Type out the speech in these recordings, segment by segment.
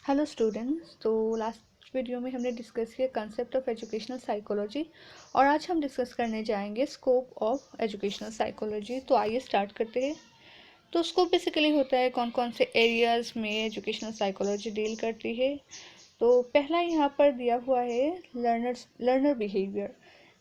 Hello students. तो last video में हमने डिस्कस किया कंसेप्ट ऑफ एजुकेशनल साइकोलॉजी और आज हम डिस्कस करने जाएंगे स्कोप ऑफ एजुकेशनल साइकोलॉजी। तो आइए स्टार्ट करते हैं। तो स्कोप बेसिकली होता है कौन कौन से एरियाज में एजुकेशनल साइकोलॉजी डील करती है। तो पहला यहाँ पर दिया हुआ है लर्नर बिहेवियर।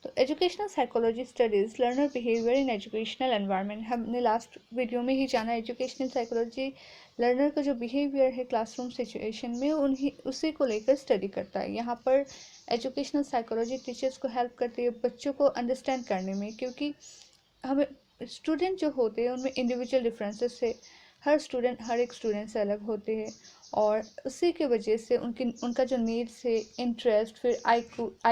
तो educational psychology studies learner behaviour in educational environment. हमने लास्ट वीडियो में ही जाना एजुकेशनल साइकोलॉजी लर्नर का जो बिहेवियर है क्लासरूम सिचुएशन में उन्हीं उसी को लेकर स्टडी करता है। यहाँ पर एजुकेशनल साइकोलॉजी टीचर्स को हेल्प करती है बच्चों को अंडरस्टैंड करने में, क्योंकि हमें स्टूडेंट जो होते हैं उनमें इंडिविजुअल डिफरेंसेस है। हर एक स्टूडेंट से अलग होते हैं और उसी के वजह से उनका जो नीड्स है, इंटरेस्ट, फिर आई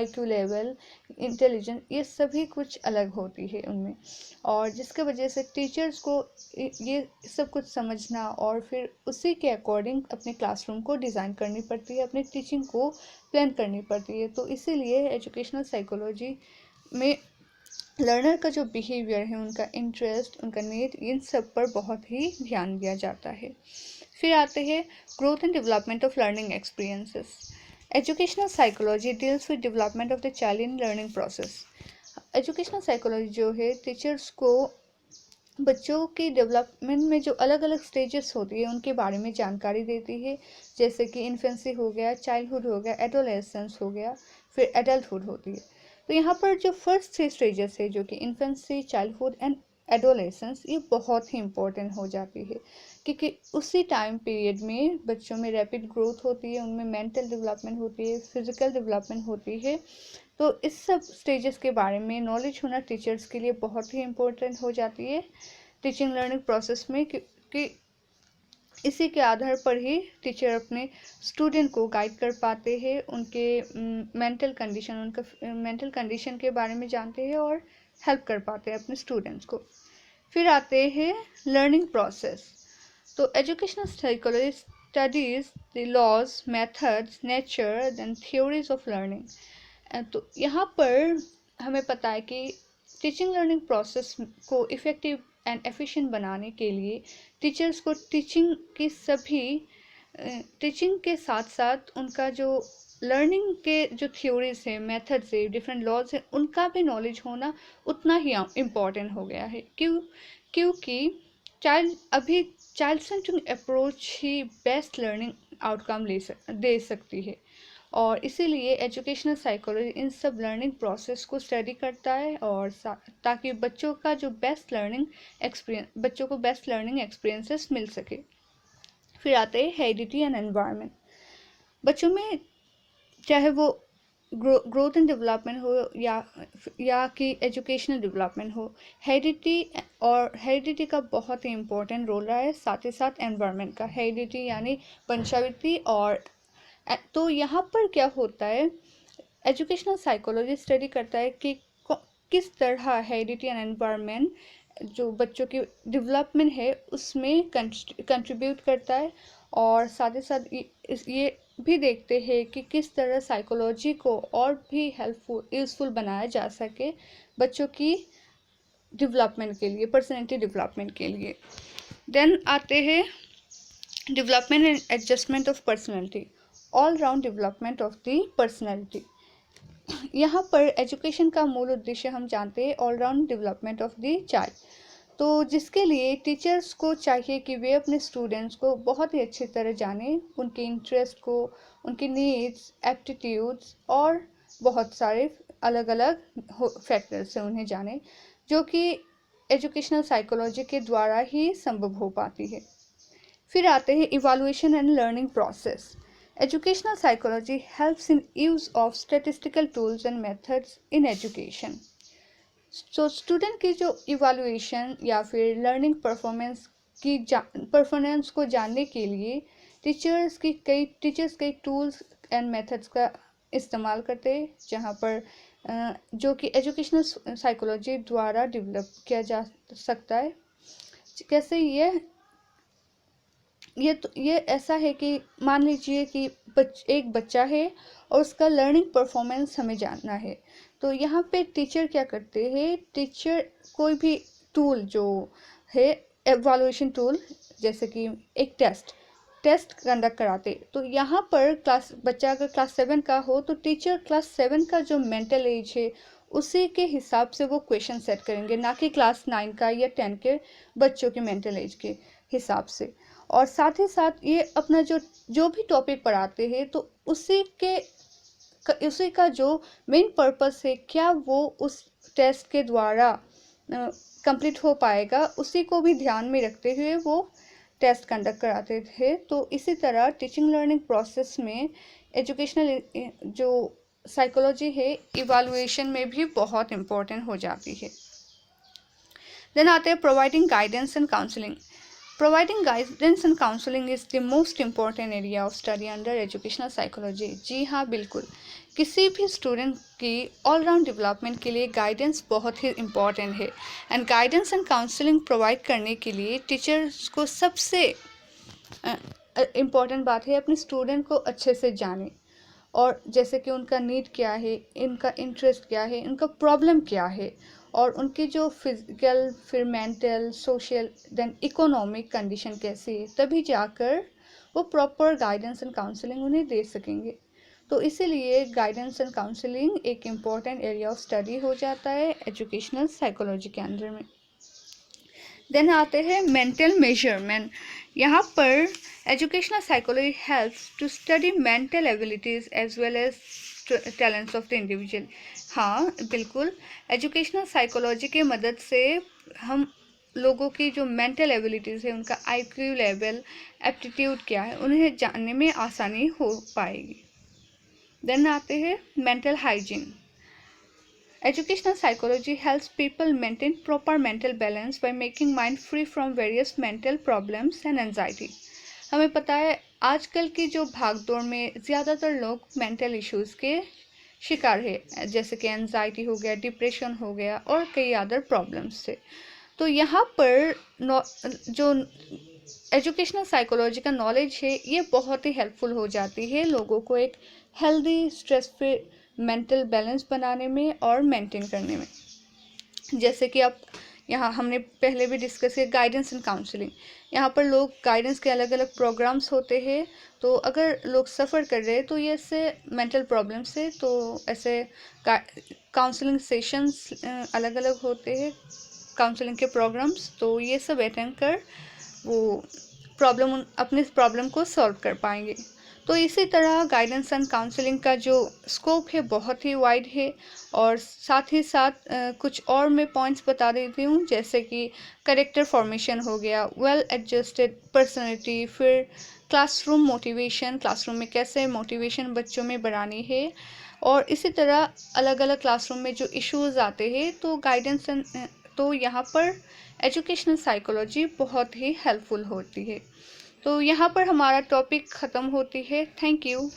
क्यू लेवल, इंटेलिजेंस, ये सभी कुछ अलग होती है उनमें। और जिसके वजह से टीचर्स को ये सब कुछ समझना और फिर उसी के अकॉर्डिंग अपने क्लासरूम को डिज़ाइन करनी पड़ती है, अपनी टीचिंग को प्लान करनी पड़ती है। तो इसीलिए एजुकेशनल साइकोलॉजी में लर्नर का जो बिहेवियर है, उनका इंटरेस्ट, उनका नीड, इन सब पर बहुत ही ध्यान दिया जाता है। फिर आते हैं growth and development of learning experiences. Educational psychology deals with development of the child in learning process. Educational psychology जो है टीचर्स को बच्चों की डेवलपमेंट में जो अलग अलग स्टेजेस होती है उनके बारे में जानकारी देती है। जैसे कि इन्फेंसी हो गया, चाइल्डहुड हो गया, एडोलेसेंस हो गया, फिर एडल्टहुड होती है। तो यहाँ पर जो फर्स्ट 3 स्टेजेस है जो कि इन्फेंसी, चाइल्डहुड एंड एडोलेसेंस, ये बहुत ही इंपॉर्टेंट हो जाती है, क्योंकि उसी टाइम पीरियड में बच्चों में रैपिड ग्रोथ होती है, उनमें मेंटल डेवलपमेंट होती है, फिजिकल डेवलपमेंट होती है। तो इस सब स्टेजेस के बारे में नॉलेज होना टीचर्स के लिए बहुत ही इम्पोर्टेंट हो जाती है टीचिंग लर्निंग प्रोसेस में, क्योंकि इसी के आधार पर ही टीचर अपने स्टूडेंट को गाइड कर पाते हैं, उनके मेंटल कंडीशन के बारे में जानते हैं और हेल्प कर पाते हैं अपने स्टूडेंट्स को। फिर आते हैं लर्निंग प्रोसेस। तो educational psychology studies the laws, methods, nature then theories of learning. तो यहाँ पर हमें पता है कि टीचिंग लर्निंग प्रोसेस को इफ़ेक्टिव एंड एफिशिएंट बनाने के लिए टीचर्स को टीचिंग के साथ साथ उनका जो लर्निंग के जो थ्योरीज है, मेथड्स है, डिफरेंट लॉज है, उनका भी नॉलेज होना उतना ही इम्पॉर्टेंट हो गया है। क्योंकि चाइल्ड सेंटरिंग अप्रोच ही बेस्ट लर्निंग आउटकम दे सकती है। और इसीलिए एजुकेशनल साइकोलॉजी इन सब लर्निंग प्रोसेस को स्टडी करता है और ताकि बच्चों को बेस्ट लर्निंग एक्सपीरियंसेस मिल सके। फिर आते हैं हेरिडिटी एंड एनवायरनमेंट। बच्चों में चाहे वो ग्रोथ एंड डेवलपमेंट हो या कि एजुकेशनल डेवलपमेंट हो, हेरिडिटी का बहुत ही इम्पोर्टेंट रोल रहा है, साथ ही साथ एनवायरनमेंट का। हेरिडिटी यानी वंशावृत्ति। और तो यहाँ पर क्या होता है, एजुकेशनल साइकोलॉजी स्टडी करता है कि किस तरह हेरिडिटी एंड एनवायरनमेंट जो बच्चों की डेवलपमेंट है उसमें कंट्रीब्यूट करता है। और साथ ही साथ ये भी देखते हैं कि किस तरह साइकोलॉजी को और भी हेल्पफुल यूज़फुल बनाया जा सके बच्चों की डेवलपमेंट के लिए, पर्सनैलिटी डेवलपमेंट के लिए। देन आते हैं development and adjustment of personality, all round development of the personality. यहाँ पर एजुकेशन का मूल उद्देश्य हम जानते हैं all round development of the child. तो जिसके लिए टीचर्स को चाहिए कि वे अपने स्टूडेंट्स को बहुत ही अच्छी तरह जाने, उनके इंटरेस्ट को, उनकी नीड्स, एप्टीट्यूड्स और बहुत सारे अलग अलग फैक्टर्स से उन्हें जाने, जो कि एजुकेशनल साइकोलॉजी के द्वारा ही संभव हो पाती है। फिर आते हैं evaluation and learning process. Educational psychology helps in use of statistical tools and methods in education. तो स्टूडेंट की जो इवैल्यूएशन या फिर लर्निंग परफॉर्मेंस को जानने के लिए टीचर्स कई टूल्स एंड मेथड्स का इस्तेमाल करते हैं, जहाँ पर जो कि एजुकेशनल साइकोलॉजी द्वारा डेवलप किया जा सकता है। कैसे ये ऐसा है कि मान लीजिए कि एक बच्चा है और उसका लर्निंग परफॉर्मेंस हमें जानना है। तो यहाँ पे टीचर क्या करते हैं, टीचर कोई भी टूल जो है, एवैल्यूएशन टूल, जैसे कि एक टेस्ट टेस्ट कंडक्ट कराते। तो यहाँ पर बच्चा अगर क्लास 7 का हो तो टीचर क्लास 7 का जो मेंटल एज है उसी के हिसाब से वो क्वेश्चन सेट करेंगे, ना कि क्लास 9 का या 10 के बच्चों के मेंटल एज के हिसाब से। और साथ ही साथ ये अपना जो भी टॉपिक पढ़ाते हैं तो उसी का जो मेन पर्पस है, क्या वो उस टेस्ट के द्वारा कंप्लीट हो पाएगा, उसी को भी ध्यान में रखते हुए वो टेस्ट कंडक्ट कराते थे। तो इसी तरह टीचिंग लर्निंग प्रोसेस में एजुकेशनल जो साइकोलॉजी है इवैल्यूएशन में भी बहुत इम्पोर्टेंट हो जाती है। देन आते हैं providing guidance and counselling. Providing guidance and counseling is the most important area of study under educational psychology। जी हाँ, बिल्कुल, किसी भी स्टूडेंट की ऑलराउंड डेवलपमेंट के लिए गाइडेंस बहुत ही इम्पॉर्टेंट है। And guidance and counselling provide करने के लिए टीचर्स को सबसे इम्पॉर्टेंट बात है अपने स्टूडेंट को अच्छे से जाने, और जैसे कि उनका नीड क्या है, इनका इंटरेस्ट क्या है, इनका प्रॉब्लम क्या है, और उनकी जो फिजिकल, फिर mental, social, then economic condition कैसी है, तभी जाकर वो प्रॉपर गाइडेंस एंड काउंसलिंग उन्हें दे सकेंगे। तो इसीलिए गाइडेंस एंड काउंसलिंग एक इम्पॉर्टेंट एरिया ऑफ स्टडी हो जाता है एजुकेशनल साइकोलॉजी के अंदर में। देन आते हैं मेंटल मेजरमेंट। यहाँ पर educational psychology helps to study mental abilities as well as talents of the individual. हाँ बिल्कुल, एजुकेशनल साइकोलॉजी के मदद से हम लोगों की जो मेंटल एबिलिटीज़ है, उनका आईक्यू लेवल, एप्टीट्यूड क्या है, उन्हें जानने में आसानी हो पाएगी। देन आते हैं mental hygiene. Educational psychology helps people maintain proper mental balance by making mind free from various mental problems and anxiety। हमें पता है आजकल की जो भागदौड़ में ज़्यादातर लोग मेंटल इश्यूज़ के शिकार है, जैसे कि एनजाइटी हो गया, डिप्रेशन हो गया और कई अदर प्रॉब्लम्स से। तो यहाँ पर जो एजुकेशनल साइकोलॉजी का नॉलेज है ये बहुत ही हेल्पफुल हो जाती है लोगों को एक healthy, stress free mental balance बनाने में और मेंटेन करने में। जैसे कि अब यहाँ हमने पहले भी डिस्कस किया गाइडेंस एंड काउंसलिंग। यहाँ पर लोग गाइडेंस के अलग अलग प्रोग्राम्स होते हैं, तो अगर लोग सफ़र कर रहे हैं तो ये ऐसे मेंटल प्रॉब्लम से, तो ऐसे काउंसलिंग सेशंस अलग अलग होते हैं, काउंसलिंग के प्रोग्राम्स, तो ये सब अटेंड कर वो अपने प्रॉब्लम को सॉल्व कर पाएंगे। तो इसी तरह गाइडेंस एंड काउंसलिंग का जो स्कोप है बहुत ही वाइड है। और साथ ही साथ कुछ और मैं पॉइंट्स बता देती हूँ, जैसे कि कैरेक्टर फॉर्मेशन हो गया, वेल एडजस्टेड पर्सनैलिटी, फिर क्लासरूम मोटिवेशन, क्लासरूम में कैसे मोटिवेशन बच्चों में बढ़ानी है, और इसी तरह अलग अलग क्लासरूम में जो इश्यूज़ आते हैं, तो यहाँ पर एजुकेशनल साइकोलॉजी बहुत ही हेल्पफुल होती है। तो यहाँ पर हमारा टॉपिक ख़त्म होती है। Thank you.